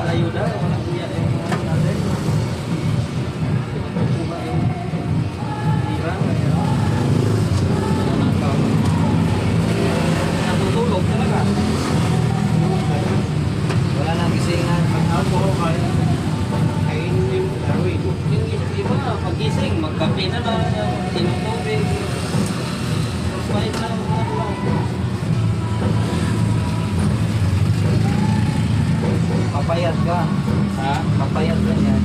ayuda, walang kuya yung mga natin. Kuha yung hirang. Natutulog talaga. Wala nang gisingan. Ako, kainin yung Darwin. Yung iba, pagising, magkape na na, tinutubig. Pahit na lang. Papayat ka. Ha? Papayat ka yan.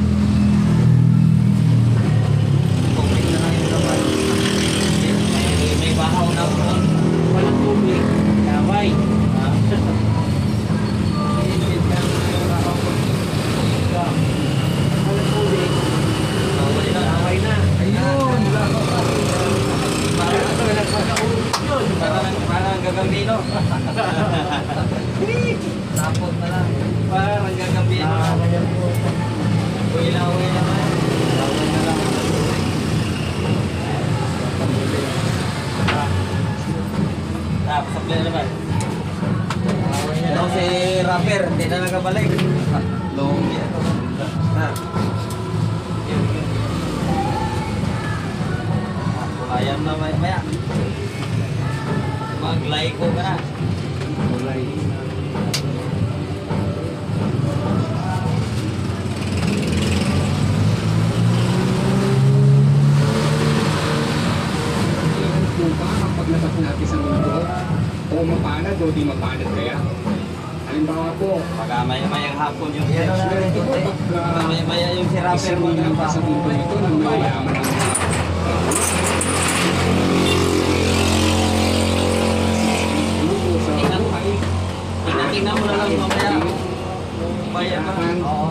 Tubig na lang yung laman. May bahaw na po. Walang tubig. Yaway. Ha? Walang tubig. Yaway na. Yaway na. Ayun. Parang gagambino. Tapos na lang. Parang gagambino. Uwi naman. Tapos na lang. Tapos sa play naman. Ito si rapper, hindi na nakabalik. Long yan. Ha? Kulayan na maya. Mag-like ko ka na. Paglabas natin sa mundo, o mapanad o di mapanad kaya. Halimbawa po, Pagka maya-mayang hapon yung Yan na lang ito. maya-maya yung si rapper isang mo lang ng pa sa mundo ito ng mayayaman ng mga sa buhay. Tingnan mo na lang mamaya. Bayan ka. Oo.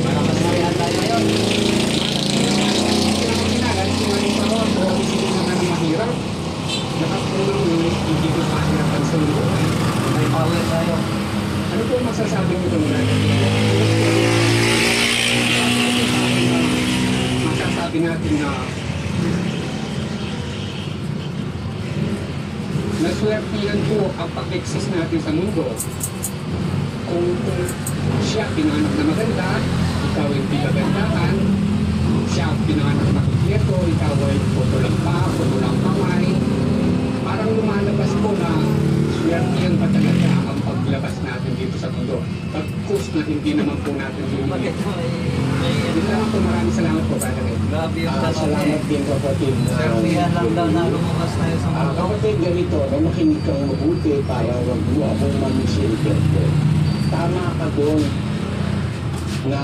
Para masaya tayo yun. Mahirap. Nakatulong yung hindi ko mahirapan sa mundo. May power tayo. Ano po masasabi mo doon natin? Masasabi natin na naswertihan po ang pag-exist natin sa mundo. Kung siya pinanganak na maganda, ikaw ay pinagandahan, siya ang pinanganak na kikieto, ikaw ay puto lang kamay. Parang lumalabas po na swertihan pa talaga ang paglabas natin dito sa mundo. Pagkus na hindi naman po natin Bakit dito. mo? Hindi naman po, maraming salamat po, Brother Ed. Grabe yung Salamat din kapatid. Serbihan lang daw na lumabas tayo sa mundo. Kapatid, ganito, na makinig kang mabuti para wag mo akong mamisinterpret. Tama ka doon na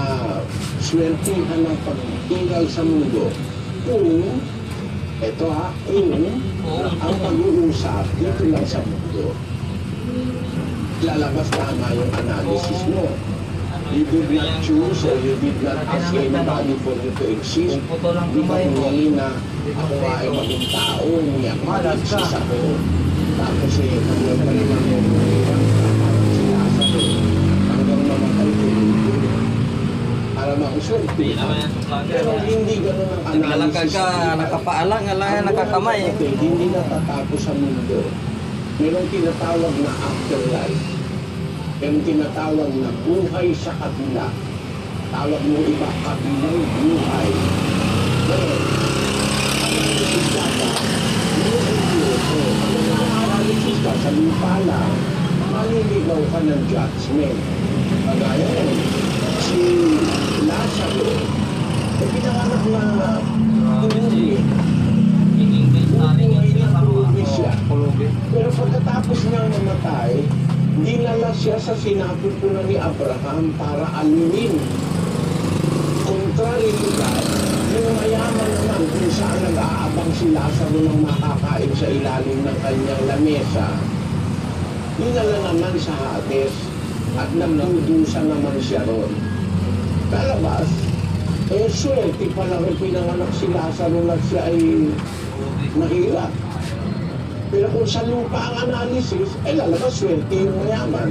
swertihan ang pagtingal sa mundo kung, kung ang pag-uusap dito lang sa mundo, lalabas tama yung analysis mo. You did not choose or you did not ask anybody for you to exist. Puto lang Di ba kamay mo. hingali na ako nga ay maging tao, niya mag-exist ako. Tapos hanggang pa rin ako parang sila sa hanggang mamatay ko dito. Para makuswerte. Hindi naman yan sa vlogger. Pero hindi ganun ang analysis. Naglalakad ka, nakapaalang, nakakamay. Hindi natatapos sa mundo. Merong tinatawag na afterlife. Merong tinatawag na buhay sa kabila. Tawag mo iba, kabilang buhay. Pero, analysis ka ba? Analysis ka sa lupa lang, maliligaw ka ng judgment. Kagaya yun, si Lazaro, pinanganak na umuwi. Umuwi siya. Pero pagkatapos niyang mamatay, dinala siya sa sinapupunan ni Abraham para alunin. Contrary to that, yung mayaman naman kung saan nag-aabang si Lazaro ng makakain sa ilalim ng kanyang lamesa, dinala naman sa Hades at nagdudusa naman siya ron. Kalabas, swerte pala rin pinanganak si Lazaro na siya ay mahirap. Pero kung sa lupa ang analysis, lalabas swerte yung mayaman.